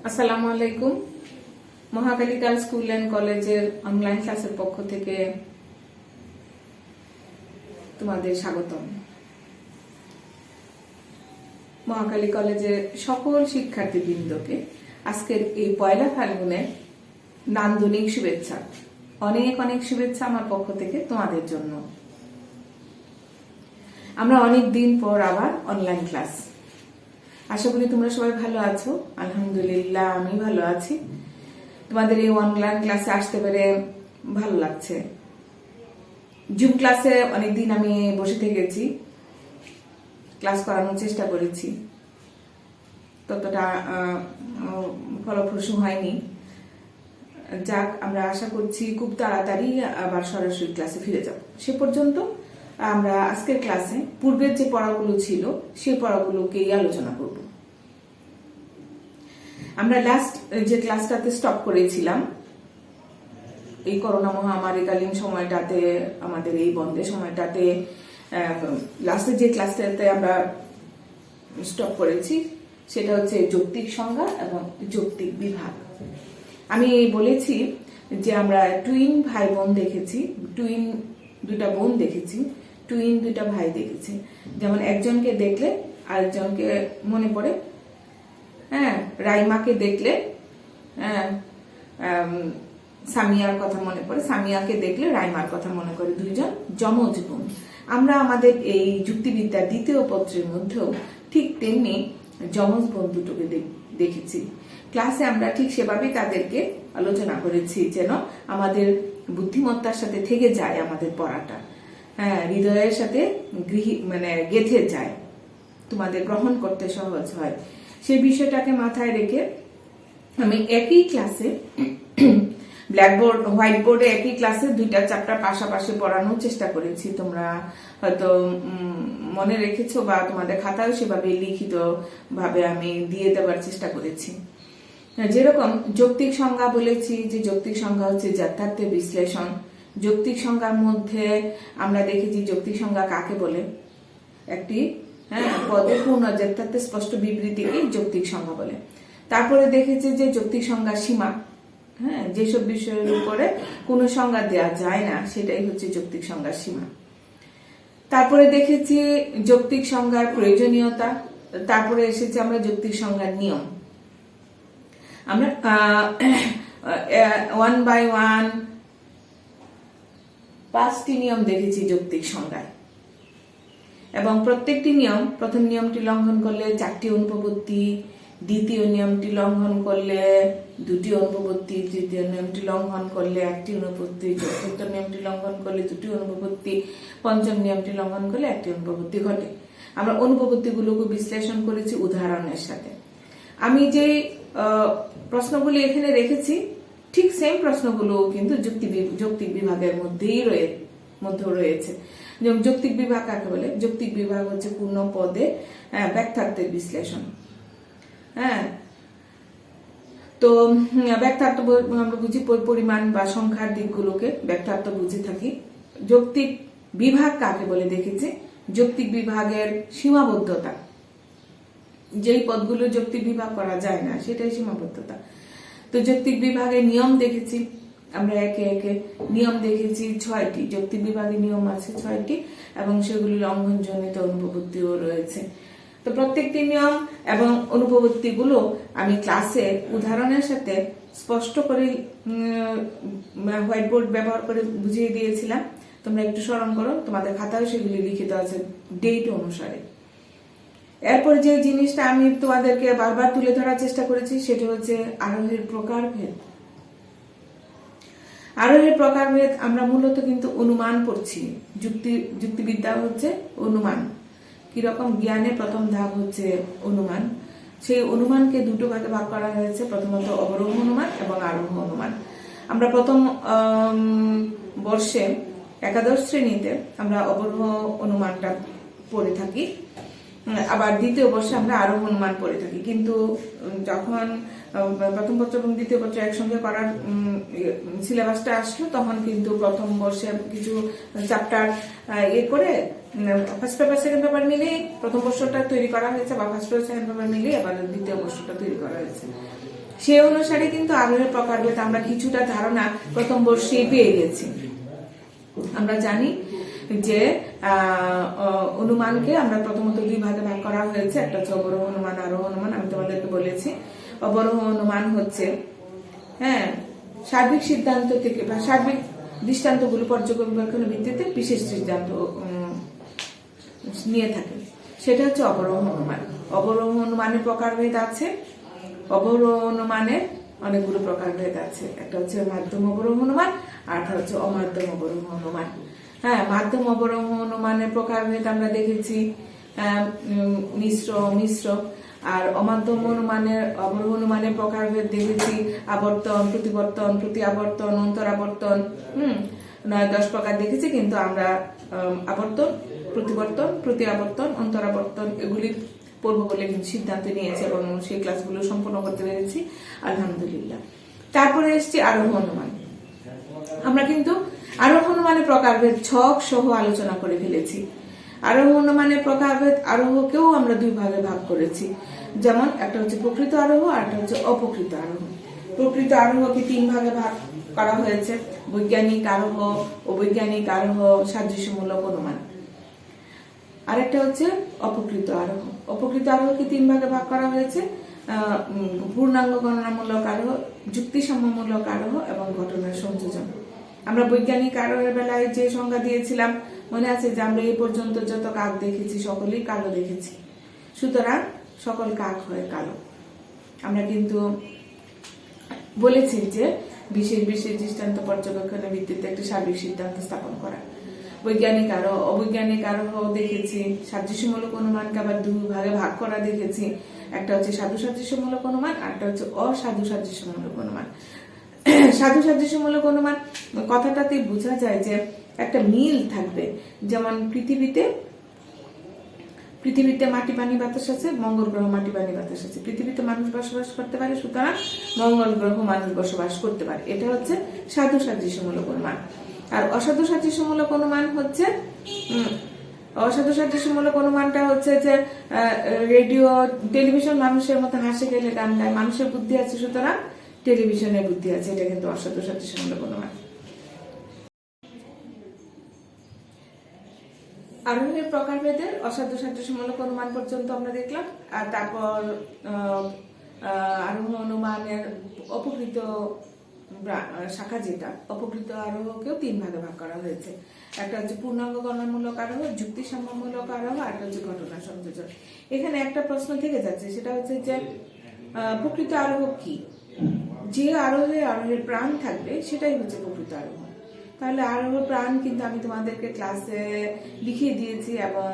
আসসালামু আলাইকুম। Mahakali girls school and কলেজের অনলাইন ক্লাসের পক্ষ থেকে তোমাদের স্বাগতম। মহাকালী কলেজের সকল শিক্ষার্থীবৃন্দকে আজকের এই পয়লা ফাল্গুনের নান্দনিক শুভেচ্ছা, অনেক অনেক শুভেচ্ছা আমার পক্ষ থেকে তোমাদের জন্য। আমরা অনেক দিন পর আবার অনলাইন ক্লাস। আশা করি তোমরা সবাই ভালো আছো। আলহামদুলিল্লাহ আমি ভালো আছি। তোমাদের এই অনলাইন ক্লাসে আসতে পেরে ভালো লাগছে। জুম ক্লাসে অনেকদিন আমি বসে থেকেছি, ক্লাস করানোর চেষ্টা করেছি, ততটা ফলপ্রসূ হয়নি। যাক, আমরা আশা করছি খুব তাড়াতাড়ি আবার সরাসরি ক্লাসে ফিরে যাব। সে পর্যন্ত আমরা আজকের ক্লাসে পূর্বের যে পড়াগুলো ছিল সেই পড়াগুলোকেই আলোচনা করব। আমরা লাস্ট যে ক্লাসটাতে স্টপ করেছিলাম, এই করোনা মহামারীকালীন সময়টাতে, আমাদের এই বন্ধের সময়টাতে লাস্টে যে ক্লাসটাতে আমরা স্টপ করেছি সেটা হচ্ছে যৌক্তিক সংজ্ঞা এবং যৌক্তিক বিভাগ। আমি বলেছি যে আমরা টুইন ভাই বোন দেখেছি, টুইন দুটা বোন দেখেছি, টুইন দুটা ভাই দেখেছি। যেমন একজনকে দেখলে আরেকজনকে মনে পড়ে, রাইমাকে দেখলে সামিয়ার কথা মনে পড়ে, সামিয়াকে দেখলে রাইমার কথা মনে করে, দুইজন যমজ বোন। আমরা আমাদের এই যুক্তিবিদ্যার দ্বিতীয় পত্রের মধ্যেও ঠিক তেমনি যমজ বোন দুটোকে দেখেছি। ক্লাসে আমরা ঠিক সেভাবেই তাদেরকে আলোচনা করেছি যেন আমাদের বুদ্ধিমত্তার সাথে থেকে যায় আমাদের পড়াটা, হৃদয়ের সাথে গেঁথে যায়, তোমাদের গ্রহণ করতে সহজ হয়। সেই বিষয়টাকে মাথায় রেখে আমি একই ক্লাসে ব্ল্যাকবোর্ড হোয়াইট বোর্ডে একই ক্লাসে দুইটা চ্যাপ্টার পাশাপাশি পড়ানোর চেষ্টা করেছি। তোমরা হয়তো মনে রেখেছো বা তোমাদের খাতায় সেভাবে লিখিত ভাবে আমি দিয়ে দেওয়ার চেষ্টা করেছি। যেরকম যৌক্তিক সংজ্ঞা বলেছি যে যৌক্তিক সংজ্ঞা হচ্ছে যথার্থের বিশ্লেষণ। যৌক্তিক সংজ্ঞার মধ্যে আমরা দেখেছি যৌক্তিক সংজ্ঞা কাকে বলে, একটি পদের পূর্ণ যথার্থের স্পষ্ট বিবৃতিকে যৌক্তিক সংজ্ঞা বলে। তারপরে দেখেছি যে যৌক্তিক সংজ্ঞার সীমা, যেসব বিষয়ের উপরে কোনো সংজ্ঞা দেওয়া যায় না সেটাই হচ্ছে যৌক্তিক সংজ্ঞার সীমা। তারপরে দেখেছি যৌক্তিক সংজ্ঞার প্রয়োজনীয়তা। তারপরে এসেছে আমরা যৌক্তিক সংজ্ঞার নিয়ম। আমরা 1 by 1 5টি নিয়ম দেখেছি যৌক্তিক সংজ্ঞায়, এবং প্রত্যেকটি নিয়ম, প্রথম নিয়মটি লঙ্ঘন করলে 4টি অনুপপত্তি, দ্বিতীয় নিয়মটি লঙ্ঘন করলে 2টি অনুপপত্তি, তৃতীয় নিয়মটি লঙ্ঘন করলে 1টি অনুপপত্তি, চতুর্থ নিয়মটি লঙ্ঘন করলে 2টি অনুপপত্তি, পঞ্চম নিয়মটি লঙ্ঘন করলে 1টি অনুপপত্তি ঘটে। আমরা অনুপপত্তিগুলোকে বিশ্লেষণ করেছি উদাহরণের সাথে। আমি যে প্রশ্নগুলি এখানে রেখেছি ঠিক সেম প্রশ্নগুলো কিন্তু যৌক্তিক বিভাগের মধ্যেই রয়েছে। যেমন যৌক্তিক বিভাগ কাকে বলে? যৌক্তিক বিভাগ হচ্ছে পূর্ণ পদে ব্যাখ্যার্থের বিশ্লেষণ। তো ব্যাখ্যার্থ আমরা বুঝি পরিমাণ বা সংখ্যার দিকগুলোকে ব্যাখ্যার্থ বুঝে থাকি। যৌক্তিক বিভাগ কাকে বলে দেখেছি? যৌক্তিক বিভাগের সীমাবদ্ধতা, যেই পদগুলো যৌক্তিক বিভাগ করা যায় না সেটাই সীমাবদ্ধতা। তো যৌক্তিক বিভাগের নিয়ম দেখেছি আমরা, একে একে নিয়ম দেখেছি 6টি। যৌক্তিক বিভাগের নিয়ম আছে 6টি এবং সেগুলি লঙ্ঘনজনিত অনুপপত্তিও রয়েছে। তো প্রত্যেকটি নিয়ম এবং অনুপপত্তিগুলো আমি ক্লাসে উদাহরণের সাথে স্পষ্ট করে হোয়াইট বোর্ড ব্যবহার করে বুঝিয়ে দিয়েছিলাম। তোমরা একটু স্মরণ করো, তোমাদের খাতায় সেগুলি লিখিত আছে ডেট অনুসারে। এরপরে যে জিনিসটা আমি তোমাদেরকে বারবার তুলে ধরার চেষ্টা করেছি সেটা হচ্ছে আরোহের প্রকারভেদ। আরোহের প্রকারভেদ আমরা মূলত কিন্তু অনুমান করছি। যুক্তিবিদ্যা হচ্ছে অনুমান। কিরকম? জ্ঞানের প্রথম ধাপ হচ্ছে অনুমান। সেই অনুমানকে দুটো ভাগে ভাগ করা হয়েছে, প্রথমত অবরোহ অনুমান এবং আরোহ অনুমান। আমরা প্রথম বর্ষে একাদশ শ্রেণীতে আমরা অবরোহ অনুমানটা পড়ে থাকি, আবার দ্বিতীয় বর্ষে আমরা আরোহ অনুমান পড়ে থাকি। কিন্তু যখন প্রথম পত্র এবং দ্বিতীয় পত্র একসঙ্গে করার সিলেবাসটা আসলো তখন কিন্তু প্রথম বর্ষে কিছু চ্যাপ্টার করে ফার্স্ট পেপার সেকেন্ড পেপার মিলিয়ে প্রথম প্রশ্নটা তৈরি করা হয়েছে, বা ফার্স্ট পেপার সেকেন্ড পেপার মিলিয়ে এবার দ্বিতীয় প্রশ্নটা তৈরি করা হয়েছে। সেই অনুসারে কিন্তু আরোহের প্রকারভেদ আমরা কিছুটা ধারণা প্রথম বর্ষে পেয়ে গেছি। আমরা জানি যে অনুমানকে আমরা প্রথমত দুই ভাগে ভাগ করা হয়েছে, একটা হচ্ছে অবরোহ অনুমান, আরোহ অনুমান। আমি তোমাদেরকে বলেছি অবরোহ অনুমান হচ্ছে সার্বিক সিদ্ধান্ত থেকে বা সার্বিক দৃষ্টান্তগুলো পর্যবেক্ষণের ভিত্তিতে বিশেষ সিদ্ধান্ত নিয়ে থাকে, সেটা হচ্ছে অবরোহ অনুমান। অবরোহ অনুমানের প্রকারভেদ আছে, অবরোহ অনুমানের অনেকগুলো প্রকারভেদ আছে। একটা হচ্ছে মাধ্যম অবরোহ অনুমান, আর একটা হচ্ছে অমাধ্যম অবরোহ অনুমান। মাধ্যম অবরোহ অনুমানের প্রকারভেদ আমরা দেখেছি মিশ্র, আর অমাধ্যম অনুমানের অবরোহ অনুমানের প্রকারভেদ দেখেছি আবর্তন, প্রতিবর্তন, প্রতি আবর্তন, অন্তরাবর্তন, 9-10 প্রকার দেখেছি। কিন্তু আমরা আবর্তন, প্রতিবর্তন, প্রতি আবর্তন, অন্তরাবর্তন এগুলি পড়বো বলে কিন্তু সিদ্ধান্ত নিয়েছে এবং সেই ক্লাসগুলো সম্পন্ন করতে পেরেছি আলহামদুলিল্লাহ। তারপরে এসছি আরোহ অনুমান। আমরা কিন্তু আরোহ অনুমানের প্রকারভেদ ছক সহ আলোচনা করে ফেলেছি। আরোহ অনুমানের প্রকারভেদ আরোহকেও আমরা দুই ভাগে ভাগ করেছি, যেমন একটা হচ্ছে প্রকৃত আরোহ আর একটা হচ্ছে অপ্রকৃত আরোহ। প্রকৃত আরোহকে 3 ভাগে ভাগ করা হয়েছে, বৈজ্ঞানিক আরোহ, অবৈজ্ঞানিক আরোহ, সাদৃশ্যমূলক অনুমান। আরেকটা হচ্ছে অপকৃত আরোহ। অপকৃত আরোহকে 3 ভাগে ভাগ করা হয়েছে, পূর্ণাঙ্গ গণনামূলক আরোহ, যুক্তিসম্মমূলক আরোহ এবং ঘটনার সংযোজন। আমরা বৈজ্ঞানিক আরোহের বেলায় যে সংজ্ঞা দিয়েছিলাম মনে আছে যে আমরা এই পর্যন্ত যত কাক দেখেছি সকলেই কালো দেখেছি, সুতরাং সকল কাক হয় কালো। আমরা কিন্তু বলেছি যে বিশেষ বিশেষ দৃষ্টান্ত পর্যবেক্ষণের ভিত্তিতে একটি সার্বিক সিদ্ধান্ত স্থাপন করা। বৈজ্ঞানিক আরোহ, অবৈজ্ঞানিক আরোহ দেখেছি। সাদৃশ্যমূলক অনুমানকে আবার 2 ভাগে ভাগ করা দেখেছি, একটা হচ্ছে সাধু সাদৃশ্যমূলক অনুমান আর একটা হচ্ছে অসাধু সাদৃশ্যমূলক অনুমান। সাধু সাদৃশ্যমূলক অনুমান কথাটাতে বোঝা যায় যে একটা মিল থাকবে, যেমন পৃথিবীতে মাটি পানি বাতাস আছে, মঙ্গল গ্রহ মাটি পানি বাতাস আছে। পৃথিবীতে মানুষ বসবাস করতে পারে, সুতরাং মঙ্গল গ্রহ মানুষ বসবাস করতে পারে। এটা হচ্ছে সাধু সাদৃশ্যমূলক অনুমান। আর অসাধু সাদৃশ্যমূলক অনুমান হচ্ছে অসাধু সাদৃশ্যমূলক অনুমানটা হচ্ছে যে রেডিও টেলিভিশন মানুষের মতো হাসে গেলে গান গায়, মানুষের বুদ্ধি আছে সুতরাং টেলিভিশনের বুদ্ধি আছে, এটা কিন্তু অসাধু সাদৃশ্যমূলক অনুমান। আরোহের প্রকারভেদের অসাধু সাদৃশ্যমূলক অনুমান পর্যন্ত আমরা দেখলাম। আর তারপর আরোহ অনুমানের অপকৃত শাখা, যেটা অপকৃত আরোহকেও 3 ভাগে ভাগ করা হয়েছে। একটা হচ্ছে পূর্ণাঙ্গ গণনামূলক আরোহ, যুক্তিসম্মমূলক আরোহ, আর একটা হচ্ছে ঘটনা সংযোজন। এখানে একটা প্রশ্ন থেকে যাচ্ছে, সেটা হচ্ছে যে প্রকৃত আরোহ কি? যে আরোহের প্রাণ থাকবে সেটাই হচ্ছে প্রকৃত আরোহ। তাহলে আরোহ প্রাণ কিন্তু আমি তোমাদেরকে ক্লাসে লিখিয়ে দিয়েছি এবং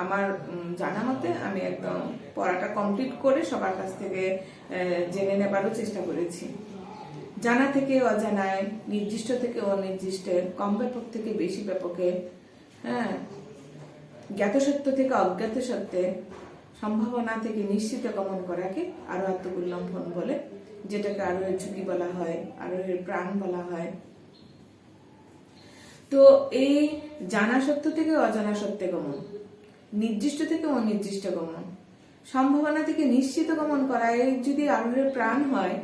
আমার জানা মতে আমি একদম পড়াটা কমপ্লিট করে সবার কাছ থেকে জেনে নেবারও চেষ্টা করেছি। জানা থেকে অজানায়, নির্দিষ্ট থেকে অনির্দিষ্টে, কম ব্যাপক থেকে বেশি ব্যাপকে, জ্ঞাত সত্য থেকে অজ্ঞাত সত্যে, সম্ভাবনা থেকে নিশ্চিত গমন করাকে আরোহাত্মক উল্লম্ঘন বলে, যেটাকে আরোহের ঝুঁকি বলা হয়, আরোহের প্রাণ বলা হয়। তো এই জানা সত্য থেকে অজানা সত্যে গমন, নির্দিষ্ট থেকে অনির্দিষ্ট গমন, সম্ভাবনা থেকে নিশ্চিত গমন করা, এই যদি আরোহের প্রাণ হয়,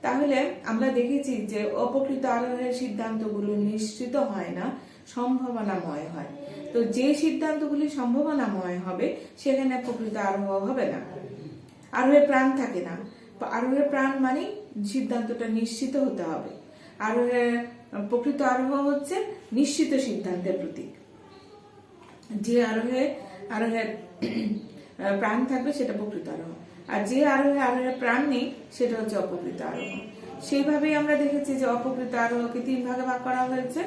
তাহলে আমরা দেখেছি যে অপকৃত আরোহের সিদ্ধান্তগুলো নিশ্চিত হয় না, সম্ভাবনাময় হয়। তো যে সিদ্ধান্তগুলি সম্ভাবনাময় হবে সেখানে প্রকৃত আরোহ হবে না, আরোহের প্রাণ থাকে না। আরোহের প্রাণ মানে সিদ্ধান্তটা নিশ্চিত হতে হবে। আরোহের প্রকৃত আরোহ হচ্ছে নিশ্চিত সিদ্ধান্তের প্রতীক। যে আরোহের প্রাণ থাকবে সেটা প্রকৃত আরোহ, আর যে আরোহের প্রাণ নেই সেটা হচ্ছে অপকৃত আরোহ। সেইভাবেই আমরা দেখেছি যে অপকৃত আরোহকে 3 ভাগে ভাগ করা হয়েছে,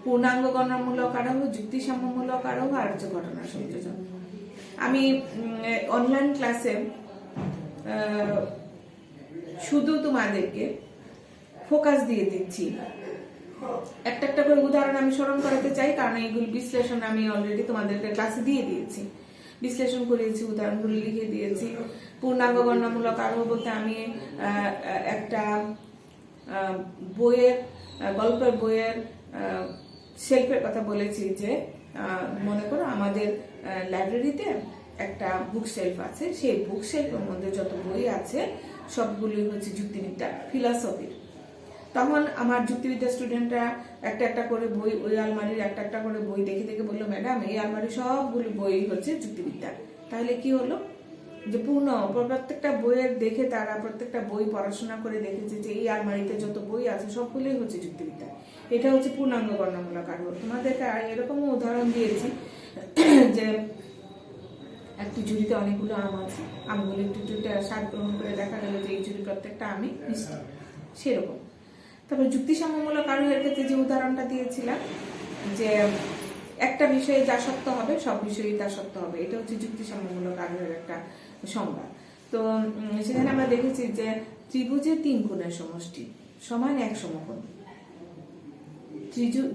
পূর্ণাঙ্গ গণনামূলক আরোহ, যুক্তিসম্মমূলক আরোহ, আর হচ্ছে ঘটনা সংযোজন। আমি অনলাইন ক্লাসে শুধু তোমাদেরকে ফোকাস দিয়ে দিচ্ছি, একটা একটা করে উদাহরণ আমি স্মরণ করাতে চাই, কারণ এইগুলো বিশ্লেষণ আমি অলরেডি তোমাদেরকে ক্লাসে দিয়ে দিয়েছি, বিশ্লেষণ করেছি, উদাহরণগুলো লিখে দিয়েছি। পূর্ণাঙ্গ গণনামূলক আরোহ বলতে আমি একটা গল্পের বইয়ের শেলফের কথা বলেছি, যে মনে করো আমাদের লাইব্রেরিতে একটা বুক শেলফ আছে, সেই বুক শেলফের মধ্যে যত বই আছে সবগুলোই হচ্ছে যুক্তিবিদ্যা, ফিলসফির। তখন আমার যুক্তিবিদ্যা স্টুডেন্টরা একটা একটা করে বই, ওই আলমারির একটা একটা করে বই দেখে দেখে বললো, ম্যাডাম এই আলমারির সবগুলো বই হচ্ছে যুক্তিবিদ্যা। তাহলে কি হলো যে প্রত্যেকটা বইয়ের দেখে তারা প্রত্যেকটা বই পড়াশোনা করে দেখেছে যে এই আলমারিতে যত বই আছে সবগুলোই হচ্ছে যুক্তিবিদ্যা। এটা হচ্ছে পূর্ণাঙ্গ বর্ণমূলক আগ্রহ। তোমাদেরকে এরকমও উদাহরণ দিয়েছি যে একটি ঝুড়িতে অনেকগুলো আম আছে, আমগুলো একটু স্বাদ গ্রহণ করে দেখা গেল যে এই ঝুড়ি প্রত্যেকটা আমই মিষ্টি, সেরকম। তারপরে যুক্তিসাম্যমূলক আগ্রহের ক্ষেত্রে যে উদাহরণটা দিয়েছিলাম যে একটা বিষয়ে যা সত্য হবে সব বিষয়েই তা সত্য হবে, এটা হচ্ছে যুক্তিসাম্যমূলক আগ্রহের একটা সংজ্ঞা। তো সেখানে আমরা দেখেছি যে ত্রিভুজের 3 কোণের সমষ্টি সমান 1 সমকোণ।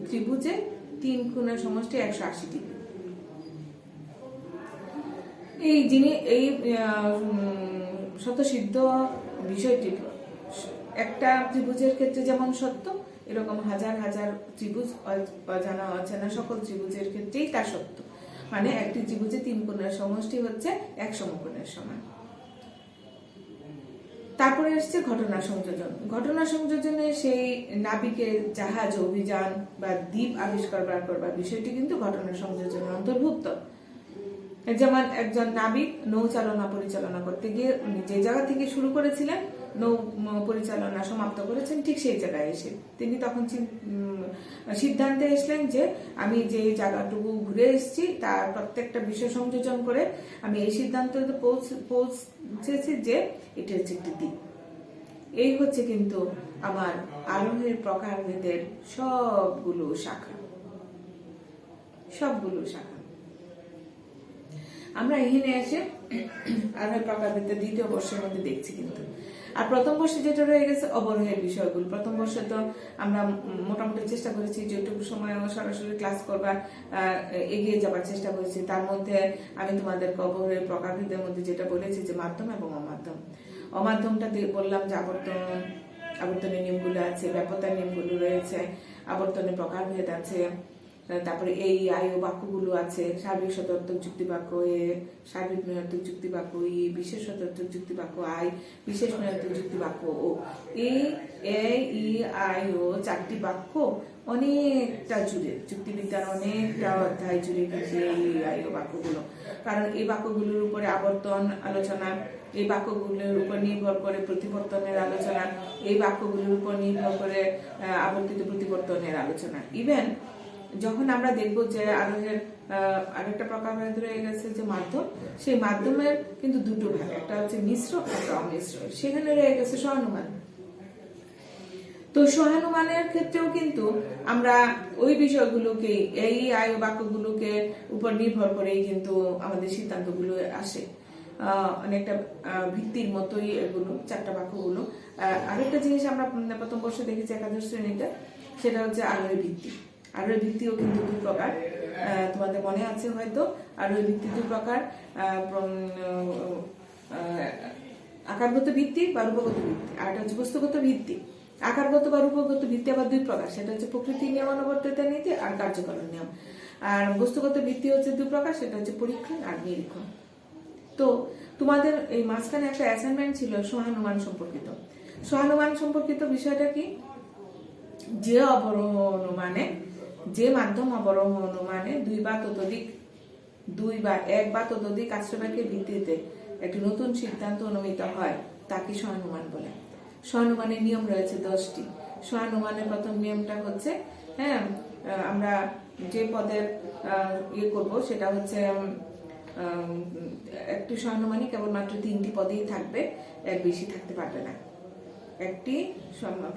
ত্রিভুজের 3 কোণের সমষ্টি 180 ডিগ্রি। এই স্বতঃসিদ্ধ বিষয়টি একটা ত্রিভুজের ক্ষেত্রে যেমন সত্য, এরকম হাজার হাজার ত্রিভুজ, অজানা অচেনা সকল ত্রিভুজের ক্ষেত্রেই তা সত্য। মানে একটি ত্রিভুজে 3 কোণের সমষ্টি হচ্ছে 1 সমকোণের সমান। তারপরে এসছে ঘটনা সংযোজন। ঘটনা সংযোজনে সেই নাবিকের জাহাজ অভিযান বা দ্বীপ আবিষ্কার করবার বিষয়টি কিন্তু ঘটনা সংযোজনের অন্তর্ভুক্ত। যেমন একজন নাবিক নৌচালনা পরিচালনা করতে গিয়ে উনি যে জায়গা থেকে শুরু করেছিলেন নৌ পরিচালনা সমাপ্ত করেছেন, ঠিক সেই জায়গায় এসে তিনি তখন সিদ্ধান্তে এসলেন যে আমি যে জায়গাটুকু ঘুরে এসেছি তার প্রত্যেকটা বিষয় সংযোজন করে আমি এই সিদ্ধান্তে পৌঁছেছি যে এটা হচ্ছে একটি দ্বীপ। এই হচ্ছে কিন্তু আমার আরোহের প্রকারভেদের সবগুলো শাখা। আমরা এখানে এসে আরোহের প্রকারভেদের 2য় বর্ষের মধ্যে দেখছি কিন্তু। আর প্রথম বর্ষে যেটা রয়ে গেছে অবরোহের বিষয়গুলো। প্রথম বর্ষে তো আমরা মোটামুটি চেষ্টা করেছি যেটুকু সময় সরাসরি ক্লাস করবার এগিয়ে যাবার চেষ্টা করেছি। তার মধ্যে আমি তোমাদের অবরোহের প্রকারভেদের মধ্যে যেটা বলেছি যে মাধ্যম এবং অমাধ্যম। অমাধ্যমটা বললাম যে আবর্তনের নিয়মগুলো আছে, ব্যাপকতার নিয়মগুলো রয়েছে, আবর্তনের প্রকারভেদ আছে, তারপরে এই আয়ু বাক্যগুলো আছে, সার্বিক শতার্থক যুক্তি বাক্য এ, সার্বিক নৈয়ার্থক যুক্তি বাক্য ই, বিশেষ শতার্থক যুক্তি বাক্য আই, বিশেষ নৈয়ার্থক যুক্তি বাক্য ও। এই এ ই আই ও 4টি বাক্য অনেকটা জুড়ে, যুক্তিবিদ্যার অনেকটা অধ্যায় জুড়ে কিন্তু এই আই ও বাক্যগুলো। কারণ এই বাক্যগুলোর উপরে আবর্তন আলোচনা, এই বাক্যগুলোর উপর নির্ভর করে প্রতিবর্তনের আলোচনা, এই বাক্যগুলোর উপর নির্ভর করে আবর্তিত প্রতিবর্তনের আলোচনা। ইভেন যখন আমরা দেখবো যে আরোহের আরেকটা প্রকারভেদ রয়ে গেছে যে মাধ্যম, সেই মাধ্যমের কিন্তু 2টো ভাগ, একটা হচ্ছে মিশ্র একটা অমিশ্র। সেখানে রয়ে গেছে সহানুমান। তো সহানুমানের ক্ষেত্রেও কিন্তু আমরা ওই বিষয়গুলোকে, এই আয়ু বাক্যগুলোকে উপর নির্ভর করেই কিন্তু আমাদের সিদ্ধান্তগুলো আসে। অনেকটা ভিত্তির মতোই এগুলো 4টা বাক্যগুলো। আরেকটা জিনিস আমরা প্রথম বর্ষে দেখেছি একাদশ শ্রেণীতে, সেটা হচ্ছে আরোহের ভিত্তি। আরোহের ভিত্তিও কিন্তু 2 প্রকার, তোমাদের মনে আছে হয়তো। আরোহের ভিত্তি 2 প্রকার, আকারগত ভিত্তি বা রূপগত ভিত্তি, আর একটা হচ্ছে বস্তুগত ভিত্তি। আকারগত বা রূপগত ভিত্তি আবার 2 প্রকার, সেটা হচ্ছে প্রকৃতি নিয়মানুবর্তিতা নীতি আর কার্যকরণ নিয়ম। আর বস্তুগত ভিত্তি হচ্ছে 2 প্রকার, সেটা হচ্ছে পরীক্ষণ আর নিরীক্ষণ। তো তোমাদের এই মাঝখানে একটা অ্যাসাইনমেন্ট ছিল সহানুমান সম্পর্কিত। সহানুমান সম্পর্কিত বিষয়টা কি, যে অবরোহ অনুমানে, যে মাধ্যম অবরোহ অনুমানে 2 বা 1 বা ততোধিক আশ্রয়বাক্যের ভিত্তিতে একটি নতুন সিদ্ধান্ত অনুমিত হয় তাকে সহানুমান বলে। সহানুমানের নিয়ম রয়েছে 10টি। সহানুমানের প্রথম নিয়মটা হচ্ছে, আমরা যে পদের করব সেটা হচ্ছে একটি সহানুমানে কেবলমাত্র 3টি পদেই থাকবে, এর বেশি থাকতে পারবে না।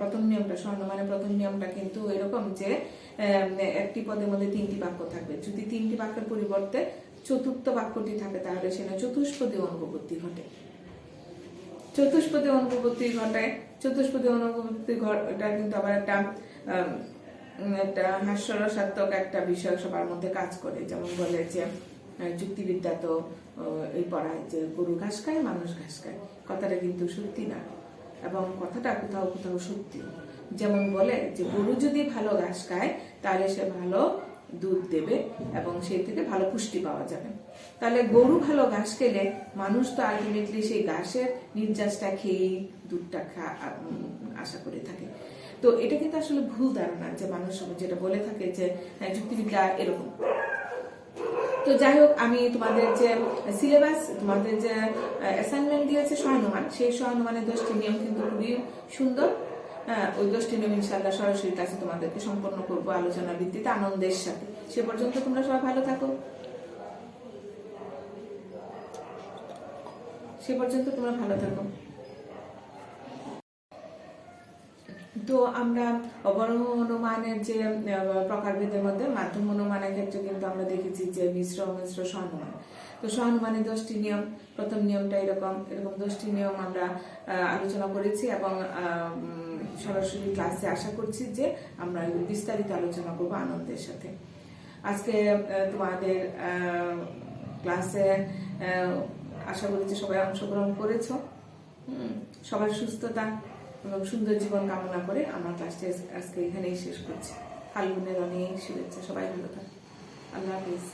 প্রথম নিয়মটা, সহানুমানের প্রথম নিয়মটা কিন্তু এরকম যে একটি পদের মধ্যে 3টি বাক্য থাকবে। যদি 3টি বাক্যের পরিবর্তে 4র্থ বাক্যটি থাকে তাহলে সেখানে চতুষ্পদী অনুপপত্তি ঘটে। চতুষ্পদী অনুপপত্তি ঘটা কিন্তু আবার একটা হাস্যরসাত্মক একটা বিষয় সবার মধ্যে কাজ করে। যেমন বলে যে যুক্তিবিদ্যা তো এই পড়ায় যে গরু ঘাস খায়, মানুষ ঘাস খায়। কথাটা কিন্তু সত্যি না, এবং কথাটা কোথাও কোথাও সত্যি। যেমন বলে যে গরু যদি ভালো ঘাস খায় তাহলে সে ভালো দুধ দেবে এবং সেই থেকে ভালো পুষ্টি পাওয়া যাবে। তাহলে গরু ভালো ঘাস খেলে মানুষ তো আলটিমেটলি সেই ঘাসের নির্যাসটা খেয়েই দুধটা আশা করে থাকে। তো এটা কিন্তু আসলে ভুল ধারণা, যে মানুষ যেটা বলে থাকে যে যুক্তিবিদ্যা এরকম। তো যাই হোক, আমি তোমাদের যে সিলেবাস, তোমাদের যে অ্যাসাইনমেন্ট দিয়েছে সহানুমান, সেই সহানুমানের 10টি নিয়ম কিন্তু খুবই সুন্দর। ওই 10টি নিয়ম ইনশাআল্লাহ সরাসরি ক্লাসে তোমাদেরকে সম্পন্ন করবো আলোচনার ভিত্তিতে আনন্দের সাথে। সে পর্যন্ত তোমরা সবাই ভালো থাকো। তো আমরা অবরোহ অনুমানের যে প্রকারভেদের মধ্যে মাধ্যম অনুমানের ক্ষেত্রে কিন্তু আমরা দেখেছি যে মিশ্র অমিশ্র সহানুমান। তো সহানুমানের 10টি নিয়ম, প্রথম নিয়মটা এরকম 10টি নিয়ম আমরা আলোচনা করেছি এবং সরাসরি ক্লাসে আশা করছি যে আমরা বিস্তারিত আলোচনা করবো আনন্দের সাথে। আজকে তোমাদের ক্লাসে আশা করি যে সবাই অংশগ্রহণ করেছো। সবার সুস্থতা এবং সুন্দর জীবন কামনা করে আমার ক্লাসটি আজকে এখানেই শেষ করছি। ফাল্গুনের অনেক শুভেচ্ছা, সবাই ভালো থাকো। আল্লাহ হাফিজ।